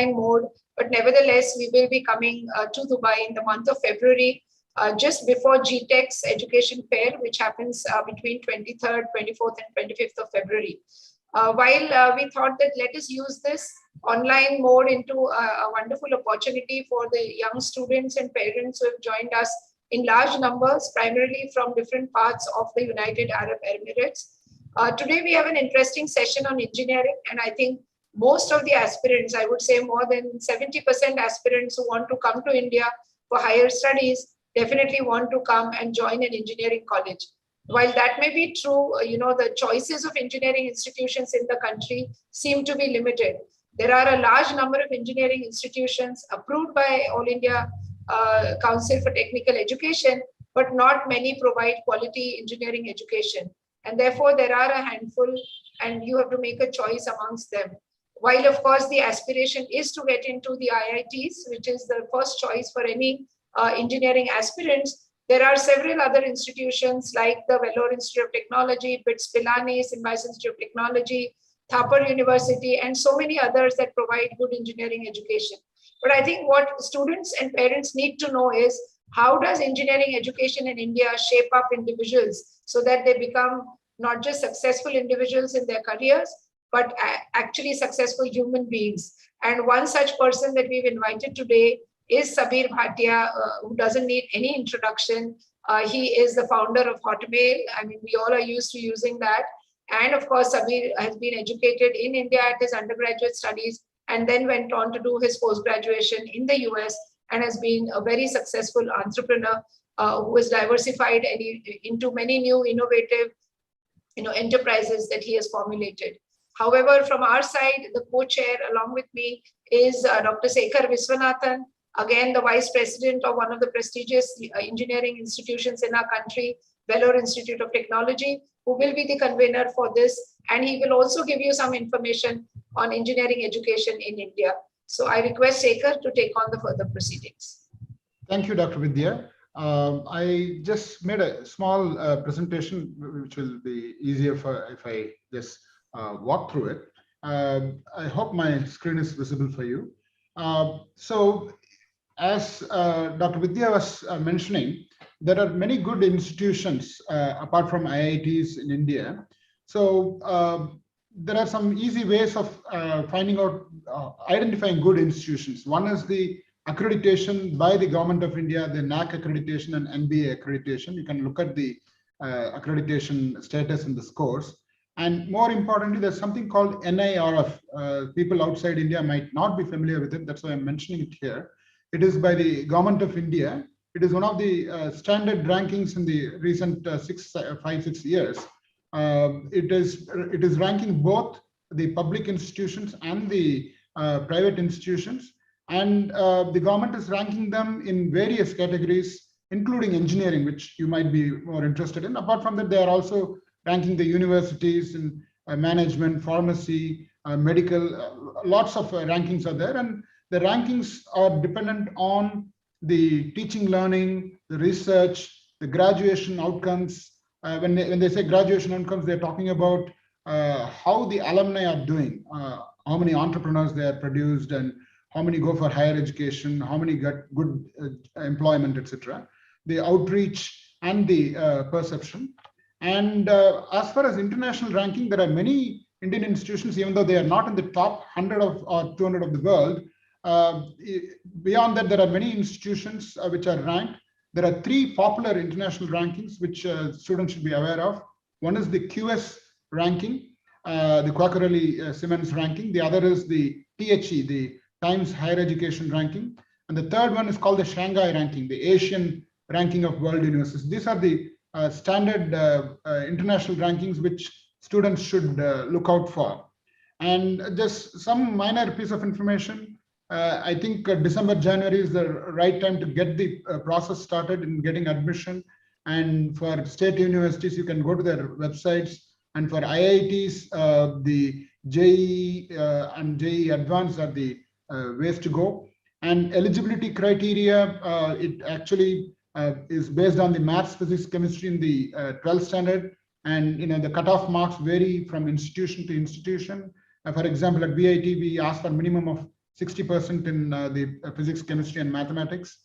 online mode, but nevertheless, we will be coming to Dubai in the month of February, just before GTEC's Education Fair, which happens between 23rd, 24th, and 25th of February. While we thought that let us use this online mode into a wonderful opportunity for the young students and parents who have joined us in large numbers, primarily from different parts of the United Arab Emirates. Today, we have an interesting session on engineering, and I think most of the aspirants, I would say more than 70% aspirants who want to come to India for higher studies, definitely want to come and join an engineering college. While that may be true, the choices of engineering institutions in the country seem to be limited. There are a large number of engineering institutions approved by All India Council for Technical Education, but not many provide quality engineering education. And therefore, there are a handful, and you have to make a choice amongst them. While, of course, the aspiration is to get into the IITs, which is the first choice for any engineering aspirants, there are several other institutions like the Vellore Institute of Technology, BITS Pilani, Symbiosis Institute of Technology, Thapar University, and so many others that provide good engineering education. But I think what students and parents need to know is, how does engineering education in India shape up individuals so that they become not just successful individuals in their careers, but actually successful human beings? And one such person that we've invited today is Sabir Bhatia, who doesn't need any introduction. He is the founder of Hotmail. I mean, we all are used to using that. And of course, Sabir has been educated in India at his undergraduate studies and then went on to do his post-graduation in the US and has been a very successful entrepreneur who has diversified into many new innovative enterprises that he has formulated. However, from our side, the co-chair along with me is Dr. Sekhar Viswanathan, again, the vice president of one of the prestigious engineering institutions in our country, Vellore Institute of Technology, who will be the convener for this. And he will also give you some information on engineering education in India. So I request Sekhar to take on the further proceedings. Thank you, Dr. Vidya. I just made a small presentation, which will be easier if I just walk through it. I hope my screen is visible for you. So as Dr. Vidya was mentioning, there are many good institutions apart from IITs in India. So there are some easy ways of finding out, identifying good institutions. One is the accreditation by the Government of India, the NAC accreditation and NBA accreditation. You can look at the accreditation status and the scores. And more importantly, there's something called NIRF. People outside India might not be familiar with it. That's why I'm mentioning it here. It is by the Government of India. It is one of the standard rankings in the recent 5-6 years. It is ranking both the public institutions and the private institutions. And the government is ranking them in various categories, including engineering, which you might be more interested in. Apart from that, they are also ranking the universities in management, pharmacy, medical, lots of rankings are there. And the rankings are dependent on the teaching, learning, the research, the graduation outcomes. When they say graduation outcomes, they're talking about how the alumni are doing, how many entrepreneurs they are produced, and how many go for higher education, how many get good employment, etc. The outreach and the perception. And as far as international ranking, there are many Indian institutions, even though they are not in the top 100 or 200 of the world. Beyond that, there are many institutions which are ranked. There are 3 popular international rankings which students should be aware of. One is the QS ranking, the Quacquarelli-Simmons ranking. The other is the THE, the Times Higher Education ranking. And the third one is called the Shanghai ranking, the Asian ranking of world universities. These are the standard international rankings which students should look out for. And just some minor piece of information. I think December, January is the right time to get the process started in getting admission. And for state universities, you can go to their websites. And for IITs, the JEE and JEE Advanced are the ways to go. And eligibility criteria, it actually is based on the maths, physics, chemistry in the 12th standard. And the cutoff marks vary from institution to institution. For example, at VIT, we ask for minimum of 60% in the physics, chemistry, and mathematics.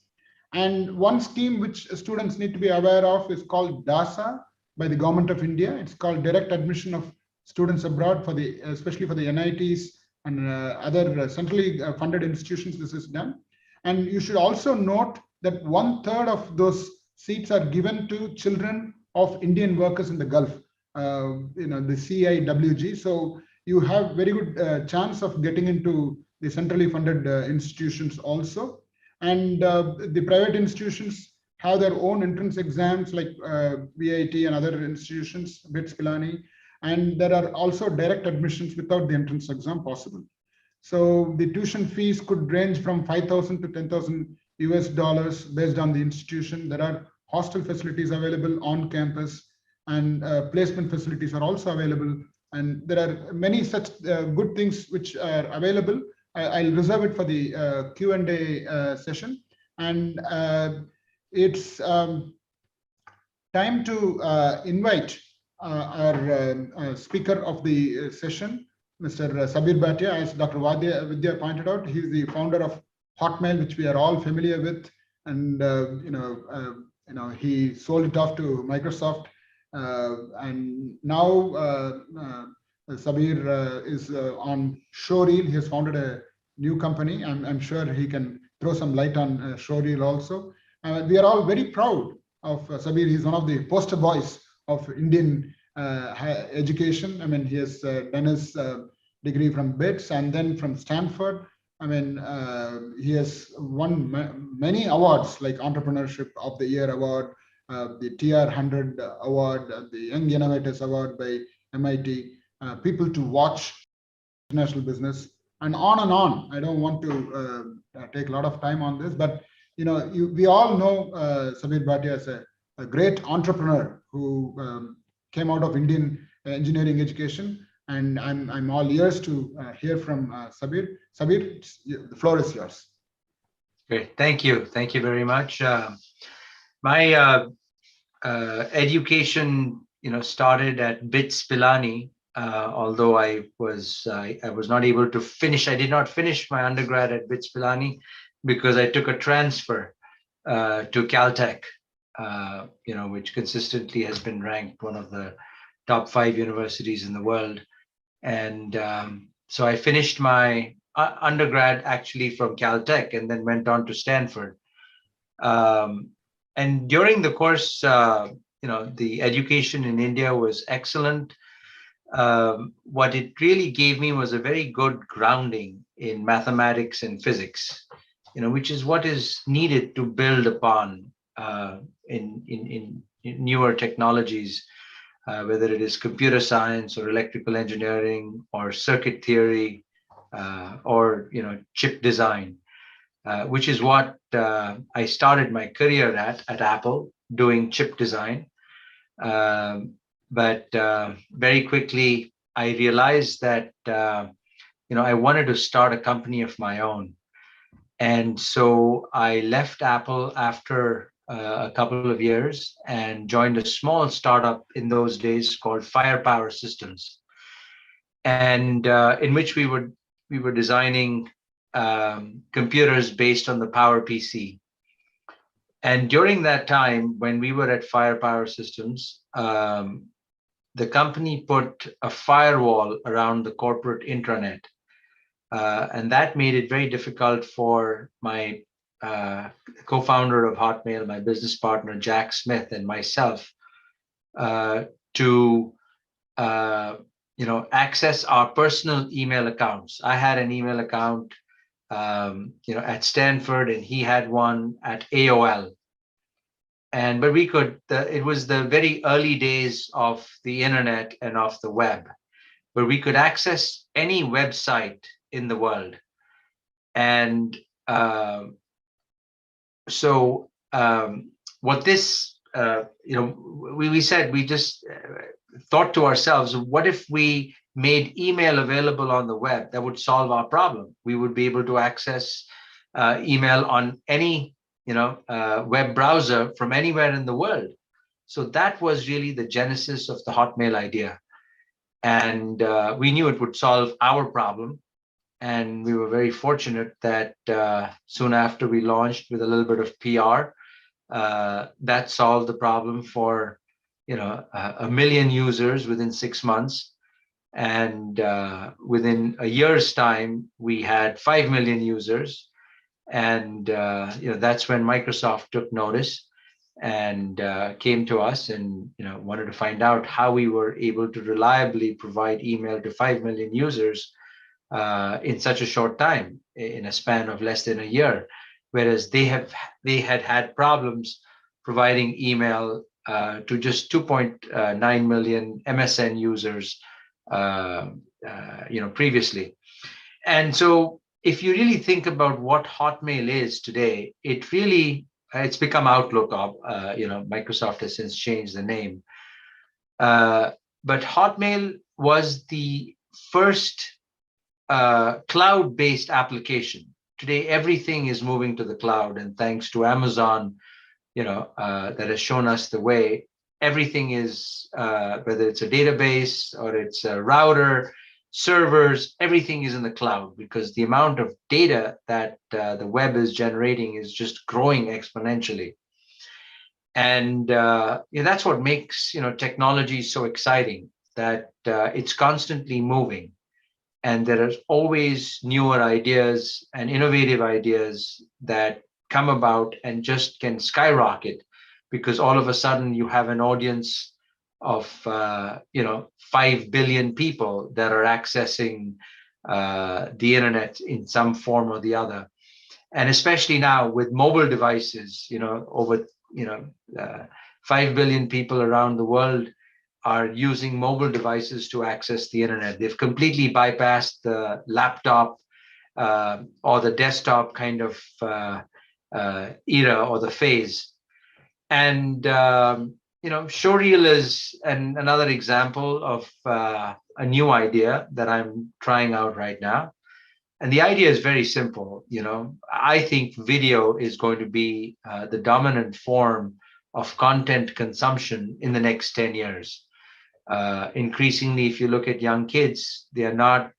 And one scheme which students need to be aware of is called DASA by the Government of India. It's called Direct Admission of Students Abroad, for the especially for the NITs and other centrally funded institutions. This is done. And you should also note that 1/3 of those seats are given to children of Indian workers in the Gulf, the CIWG. So you have very good chance of getting into the centrally funded institutions also. And the private institutions have their own entrance exams like VIT and other institutions, BITS, Pilani, and there are also direct admissions without the entrance exam possible. So the tuition fees could range from 5,000 to 10,000 US dollars based on the institution. There are hostel facilities available on campus, and placement facilities are also available. And there are many such good things which are available. I'll reserve it for the Q&A session. And it's time to invite our speaker of the session, Mr. Sabir Bhatia. As Dr. Vidya pointed out, he's the founder of Hotmail, which we are all familiar with. And he sold it off to Microsoft. And now Sabir is on Showreel. He has founded a new company. I'm sure he can throw some light on Showreel also. We are all very proud of Sabir. He's one of the poster boys of Indian education. I mean, he has done his degree from BITS and then from Stanford. I mean, he has won many awards like Entrepreneurship of the Year Award, the TR100 Award, the Young Innovators Award by MIT, People to Watch, International Business, and on and on. I don't want to take a lot of time on this, but we all know Sabir Bhatia as a great entrepreneur who came out of Indian engineering education, and I'm all ears to hear from Sabir. Sabir, the floor is yours. Great, thank you very much. My education, started at BITS Pilani. Although I was not able to finish. I did not finish my undergrad at BITS Pilani because I took a transfer to Caltech, which consistently has been ranked one of the top 5 universities in the world. And so I finished my undergrad actually from Caltech and then went on to Stanford. And during the course, the education in India was excellent. What it really gave me was a very good grounding in mathematics and physics, which is what is needed to build upon in newer technologies, whether it is computer science or electrical engineering or circuit theory or chip design, which is what I started my career at Apple, doing chip design. But very quickly, I realized that, I wanted to start a company of my own. And so I left Apple after a couple of years and joined a small startup in those days called Firepower Systems, and in which we were designing computers based on the PowerPC. And during that time, when we were at Firepower Systems, the company put a firewall around the corporate intranet. And that made it very difficult for my co-founder of Hotmail, my business partner, Jack Smith, and myself to access our personal email accounts. I had an email account at Stanford, and he had one at AOL. But we could, it was the very early days of the internet and of the web, where we could access any website in the world. And so what this, we said, we just thought to ourselves, what if we made email available on the web? That would solve our problem. We would be able to access email on any web browser from anywhere in the world. So that was really the genesis of the Hotmail idea. And we knew it would solve our problem. and we were very fortunate that soon after we launched with a little bit of PR, that solved the problem for a million users within 6 months. And within a year's time, we had 5 million users. And that's when Microsoft took notice and came to us and wanted to find out how we were able to reliably provide email to 5 million users in such a short time, in a span of less than a year, whereas they had problems providing email to just 2.9 million MSN users previously. And so if you really think about what Hotmail is today, it's become Outlook. Microsoft has since changed the name, but Hotmail was the first cloud-based application. Today, everything is moving to the cloud, and thanks to Amazon, that has shown us the way. Everything is, whether it's a database or it's a router, servers, everything is in the cloud, because the amount of data that the web is generating is just growing exponentially. And that's what makes technology so exciting, that it's constantly moving. And there are always newer ideas and innovative ideas that come about and just can skyrocket, because all of a sudden you have an audience of 5 billion people that are accessing the internet in some form or the other. And especially now with mobile devices, over 5 billion people around the world are using mobile devices to access the internet. They've completely bypassed the laptop or the desktop kind of era or the phase. And Showreel is another example of a new idea that I'm trying out right now. And the idea is very simple. I think video is going to be the dominant form of content consumption in the next 10 years. Increasingly, if you look at young kids, they are not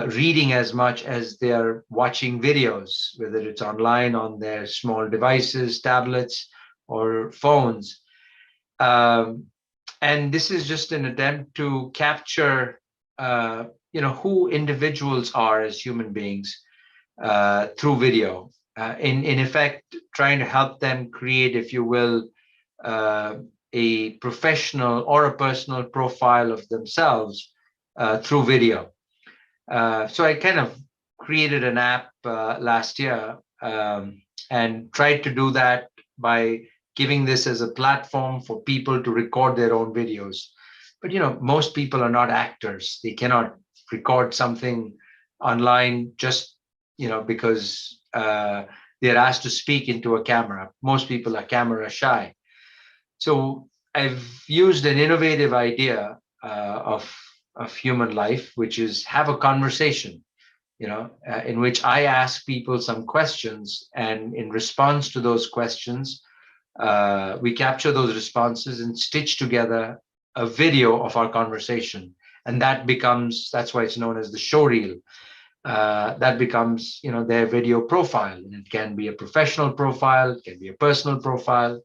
reading as much as they are watching videos, whether it's online on their small devices, tablets, or phones. And this is just an attempt to capture who individuals are as human beings through video. In effect, trying to help them create, if you will, a professional or a personal profile of themselves through video. So I kind of created an app last year and tried to do that by giving this as a platform for people to record their own videos. But most people are not actors. They cannot record something online just because they're asked to speak into a camera. Most people are camera shy. So I've used an innovative idea of human life, which is have a conversation, in which I ask people some questions, and in response to those questions, we capture those responses and stitch together a video of our conversation. And that's why it's known as the showreel. That becomes, their video profile. And it can be a professional profile, it can be a personal profile.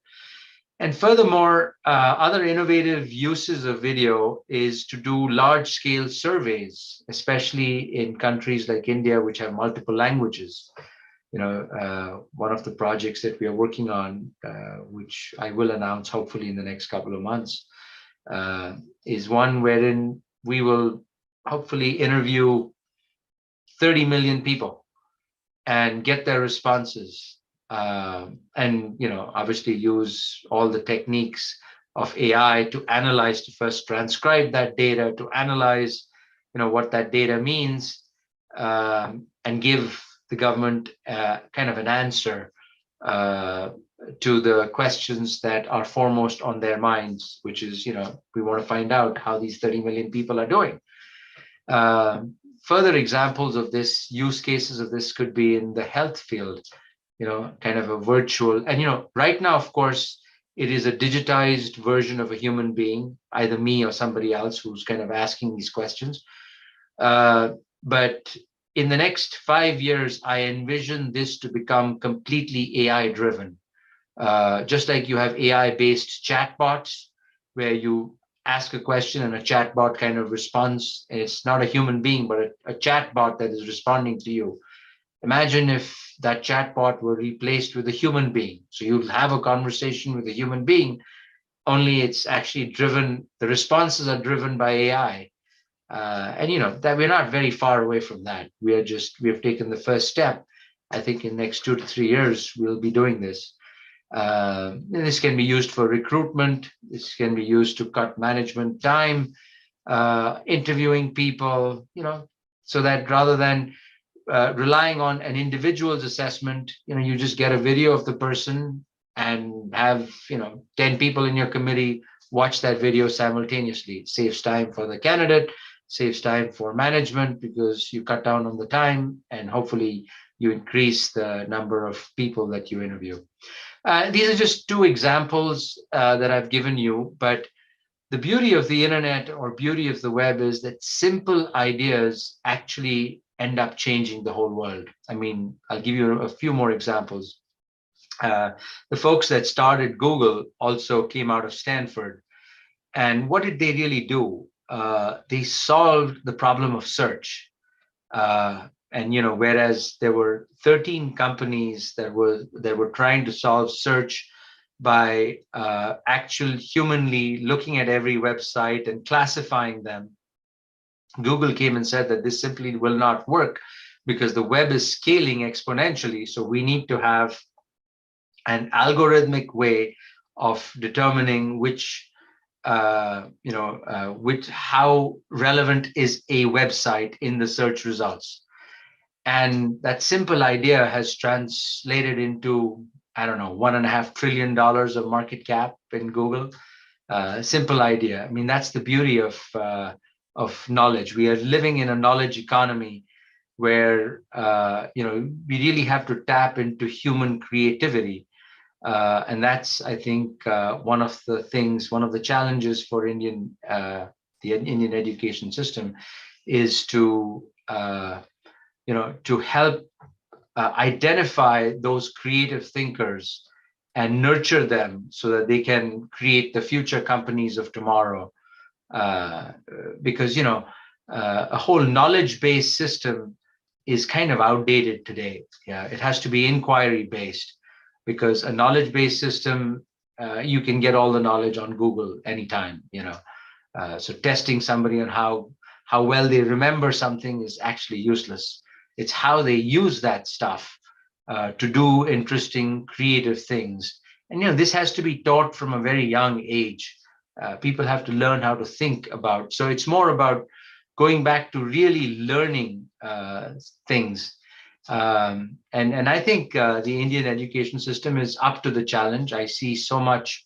And furthermore, other innovative uses of video is to do large-scale surveys, especially in countries like India, which have multiple languages. One of the projects that we are working on, which I will announce hopefully in the next couple of months, is one wherein we will hopefully interview 30 million people and get their responses. And obviously use all the techniques of AI to analyze, to first transcribe that data, to analyze what that data means, and give the government kind of an answer to the questions that are foremost on their minds, which is we want to find out how these 30 million people are doing. Further examples of this, use cases of this, could be in the health field, kind of a virtual, and right now, of course, it is a digitized version of a human being, either me or somebody else who's kind of asking these questions. But in the next 5 years, I envision this to become completely AI driven. Just like you have AI-based chatbots, where you ask a question and a chatbot kind of responds. It's not a human being, but a chatbot that is responding to you. Imagine if that chatbot were replaced with a human being. So you'll have a conversation with a human being, only it's actually driven, the responses are driven by AI. And you know that we're not very far away from that. We have taken the first step. I think in the next 2 to 3 years, we'll be doing this. And this can be used for recruitment. This can be used to cut management time, interviewing people, you know, so that rather than relying on an individual's assessment, you know, you just get a video of the person and have, you know, 10 people in your committee watch that video simultaneously. It saves time for the candidate, saves time for management because you cut down on the time, and hopefully you increase the number of people that you interview. These are just two examples that I've given you, but the beauty of the internet or beauty of the web is that simple ideas actually end up changing the whole world. I mean, I'll give you a few more examples. The folks that started Google also came out of Stanford. And what did they really do? They solved the problem of search. And you know, whereas there were 13 companies that were trying to solve search by actual humanly looking at every website and classifying them, Google came and said that this simply will not work because the web is scaling exponentially. So we need to have an algorithmic way of determining which how relevant is a website in the search results. And that simple idea has translated into, I don't know, $1.5 trillion of market cap in Google. Simple idea. I mean, that's the beauty of knowledge. We are living in a knowledge economy where we really have to tap into human creativity. And that's, I think, one of the challenges for the Indian education system is to help identify those creative thinkers and nurture them so that they can create the future companies of tomorrow. Because a whole knowledge-based system is kind of outdated today. Yeah, it has to be inquiry-based, because a knowledge-based system, you can get all the knowledge on Google anytime. So testing somebody on how well they remember something is actually useless. It's how they use that stuff to do interesting, creative things. And this has to be taught from a very young age. People have to learn how to think about. So it's more about going back to really learning things. And I think the Indian education system is up to the challenge. I see so much,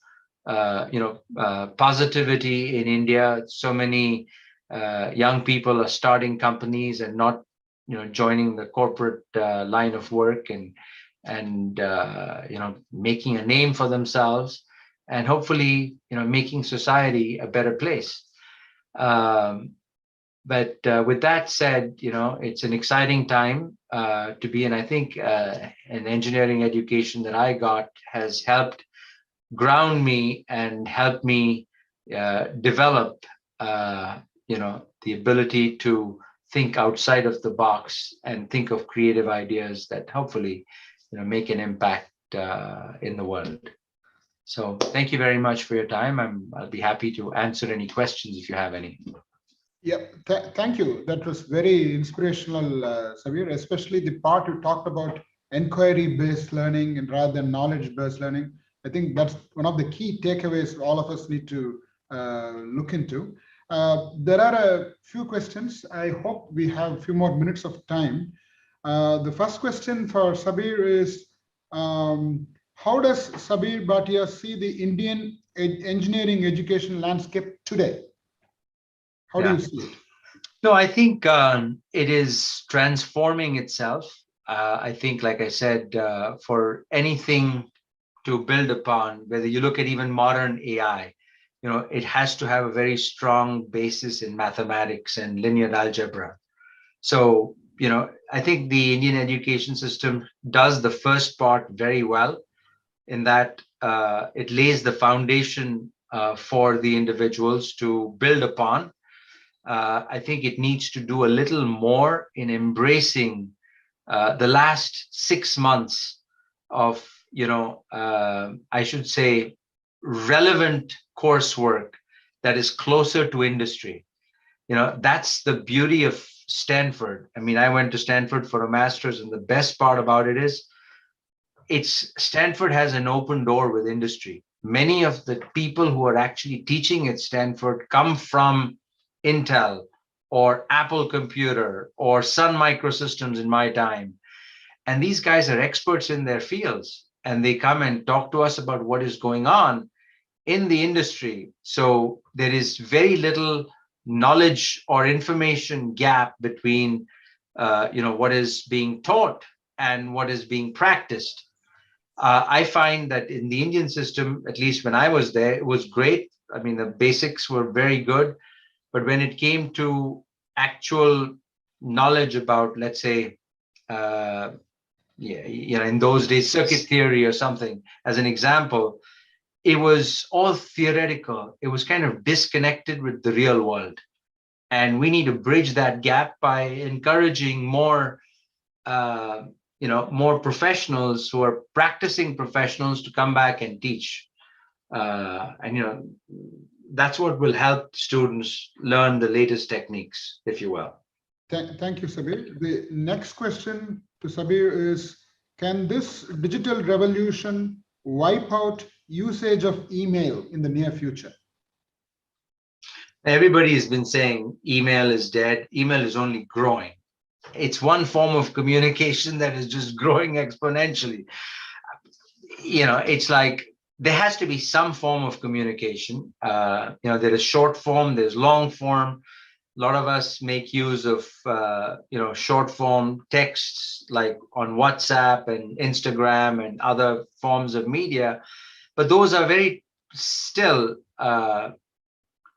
positivity in India. So many young people are starting companies and not, joining the corporate line of work and making a name for themselves, and hopefully, making society a better place. But with that said, it's an exciting time to be in. I think an engineering education that I got has helped ground me and help me develop, the ability to think outside of the box and think of creative ideas that hopefully, make an impact in the world. So thank you very much for your time. I'll be happy to answer any questions if you have any. Yeah, thank you. That was very inspirational, Sabir, especially the part you talked about inquiry-based learning and rather than knowledge-based learning. I think that's one of the key takeaways all of us need to look into. There are a few questions. I hope we have a few more minutes of time. The first question for Sabir is, how does Sabir Bhatia see the Indian engineering education landscape today? How do you see it? No, I think it is transforming itself. I think, like I said, for anything to build upon, whether you look at even modern AI, it has to have a very strong basis in mathematics and linear algebra. So I think the Indian education system does the first part very well, in that it lays the foundation for the individuals to build upon. I think it needs to do a little more in embracing the last 6 months of, I should say, relevant coursework that is closer to industry. That's the beauty of Stanford. I mean, I went to Stanford for a master's, and the best part about it is Stanford has an open door with industry. Many of the people who are actually teaching at Stanford come from Intel or Apple Computer or Sun Microsystems in my time. And these guys are experts in their fields, and they come and talk to us about what is going on in the industry. So there is very little knowledge or information gap between what is being taught and what is being practiced. I find that in the Indian system, at least when I was there, it was great. I mean, the basics were very good, but when it came to actual knowledge about, let's say, in those days, circuit theory or something, as an example, it was all theoretical. It was kind of disconnected with the real world. And we need to bridge that gap by encouraging more, more professionals who are practicing professionals to come back and teach. That's what will help students learn the latest techniques, if you will. Thank you, Sabir. The next question to Sabir is, can this digital revolution wipe out usage of email in the near future? Everybody has been saying email is dead. Email is only growing. It's one form of communication that is just growing exponentially. It's like there has to be some form of communication. There is short form, there's long form. A lot of us make use of, short form texts like on WhatsApp and Instagram and other forms of media, but those are very still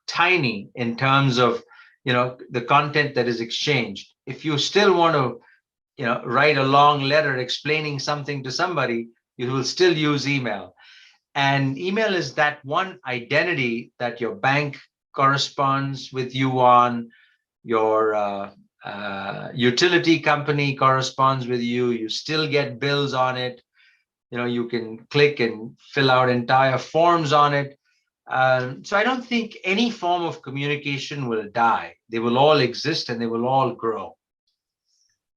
tiny in terms of, the content that is exchanged. If you still want to, write a long letter explaining something to somebody, you will still use email. And email is that one identity that your bank corresponds with you on, your utility company corresponds with you, you still get bills on it, you can click and fill out entire forms on it. So I don't think any form of communication will die. They will all exist and they will all grow.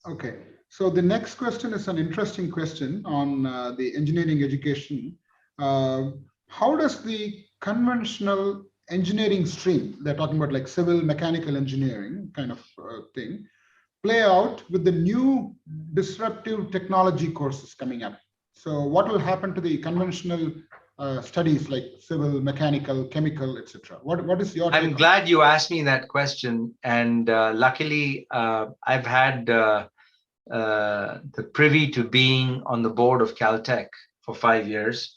Okay, so the next question is an interesting question on the engineering education. How does the conventional engineering stream, they're talking about like civil mechanical engineering kind of thing, play out with the new disruptive technology courses coming up? So what will happen to the conventional studies like civil, mechanical, chemical, etc.? What is your take? I'm glad you asked me that question. And luckily, I've had the privy to being on the board of Caltech for 5 years.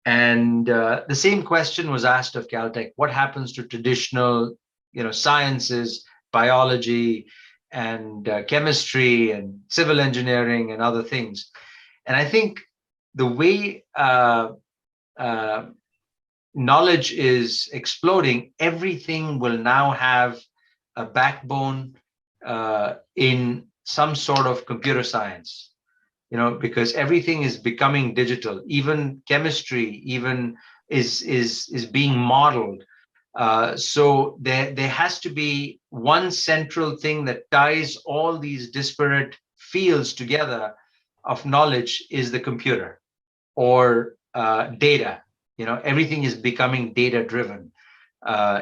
And the same question was asked of Caltech: what happens to traditional, sciences, biology, and chemistry, and civil engineering, and other things? And I think the way knowledge is exploding, everything will now have a backbone in some sort of computer science. Because everything is becoming digital. Even chemistry, is being modeled. So there has to be one central thing that ties all these disparate fields together of knowledge, is the computer or data. Everything is becoming data driven.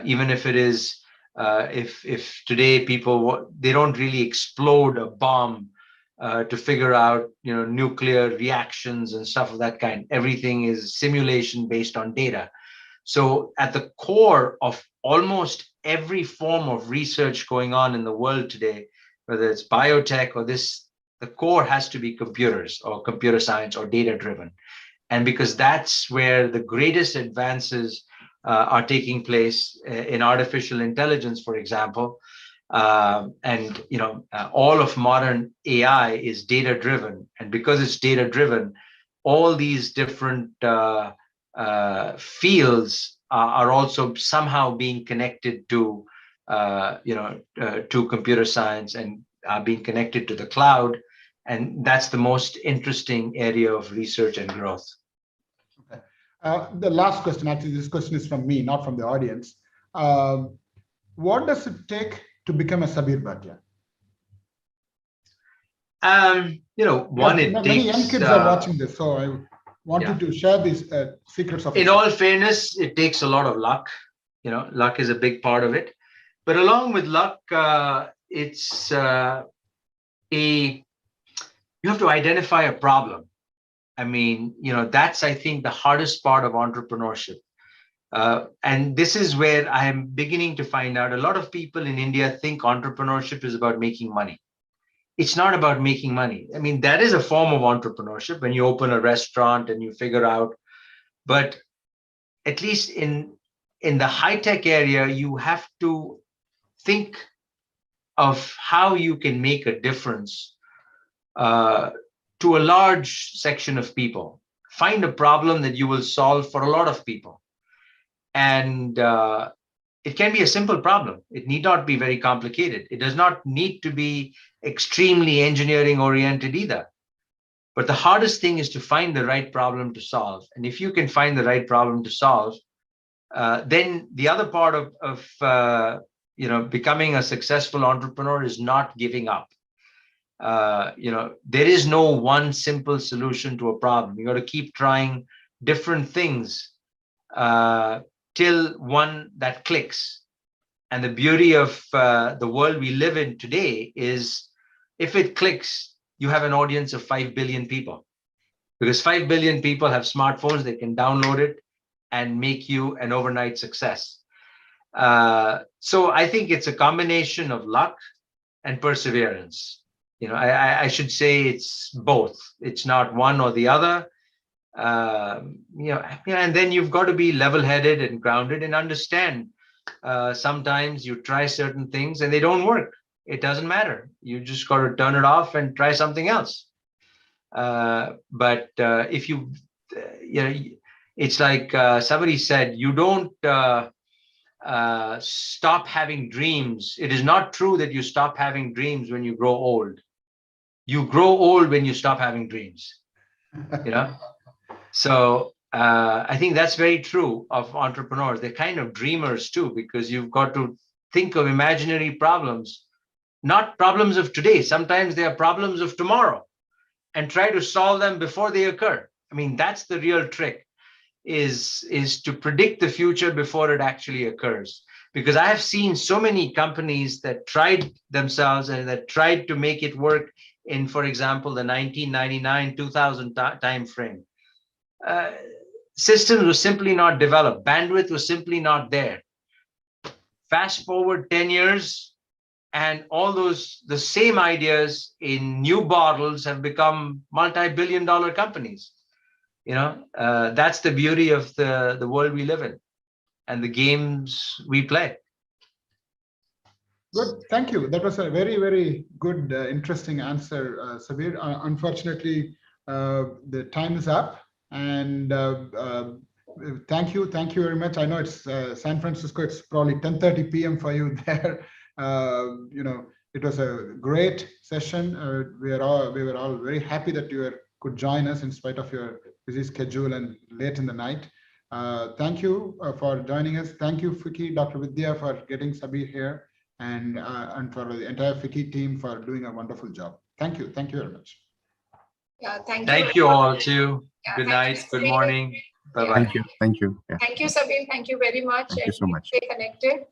Even if it is, if today people, they don't really explode a bomb to figure out, nuclear reactions and stuff of that kind. Everything is simulation based on data. So at the core of almost every form of research going on in the world today, whether it's biotech or this, the core has to be computers or computer science or data driven. And because that's where the greatest advances are taking place in artificial intelligence, for example. And all of modern AI is data driven, and because it's data driven, all these different fields are also somehow being connected to to computer science and being connected to the cloud, and that's the most interesting area of research and growth. Okay. The last question, actually, this question is from me, not from the audience. What does it take to become a Sabir Bhatia? One, it many young takes. kids are watching this, so I wanted to share these secrets of. In all fairness, it takes a lot of luck. Luck is a big part of it. But along with luck, it's you have to identify a problem. I mean, that's, I think, the hardest part of entrepreneurship. And this is where I am beginning to find out a lot of people in India think entrepreneurship is about making money. It's not about making money. I mean, that is a form of entrepreneurship when you open a restaurant and you figure out, but at least in the high-tech area, you have to think of how you can make a difference to a large section of people. Find a problem that you will solve for a lot of people. And it can be a simple problem. It need not be very complicated. It does not need to be extremely engineering oriented either. But the hardest thing is to find the right problem to solve. And if you can find the right problem to solve, then the other part of becoming a successful entrepreneur is not giving up. There is no one simple solution to a problem. You got to keep trying different things till one that clicks. And the beauty of the world we live in today is, if it clicks, you have an audience of 5 billion people, because 5 billion people have smartphones. They can download it and make you an overnight success. So I think it's a combination of luck and perseverance. I should say it's both. It's not one or the other. And then you've got to be level-headed and grounded and understand. Sometimes you try certain things and they don't work. It doesn't matter. You just got to turn it off and try something else. But if you, it's like somebody said, you don't stop having dreams. It is not true that you stop having dreams when you grow old. You grow old when you stop having dreams. So I think that's very true of entrepreneurs. They're kind of dreamers too, because you've got to think of imaginary problems, not problems of today. Sometimes they are problems of tomorrow, and try to solve them before they occur. I mean, that's the real trick, is to predict the future before it actually occurs. Because I have seen so many companies that tried themselves and that tried to make it work in, for example, the 1999-2000 time frame. Systems were simply not developed. Bandwidth was simply not there. Fast forward 10 years, and all the same ideas in new bottles have become multi-billion-dollar companies. That's the beauty of the world we live in and the games we play. Good, thank you. That was a very, very good, interesting answer, Sabir. Unfortunately, the time is up, and thank you very much. I know it's San Francisco. It's probably 10:30 p.m. for you there. It was a great session. We were all very happy that you could join us in spite of your busy schedule and late in the night. Thank you for joining us. Thank you, FICCI, Dr. Vidya, for getting Sabir here, and for the entire FICCI team for doing a wonderful job. Thank you very much. Yeah, thank you. Thank you all too. Yeah, good night. Good morning. Bye-bye. Thank you. Yeah. Thank you, Sabir. Thank you very much. Thank you so much. Stay connected.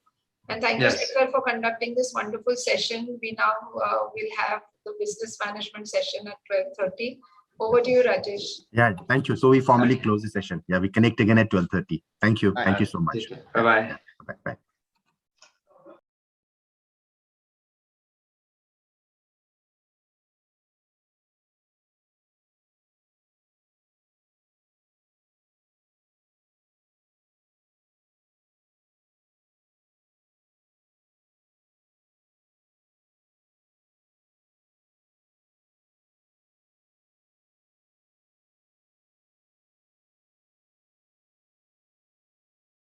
And thank you, Yes. Shekhar, for conducting this wonderful session. We now will have the business management session at 12:30. Over to you, Rajesh. Yeah, thank you. So we formally close the session. Yeah, we connect again at 12:30. Thank you. Thank you so much. Bye-bye. Bye.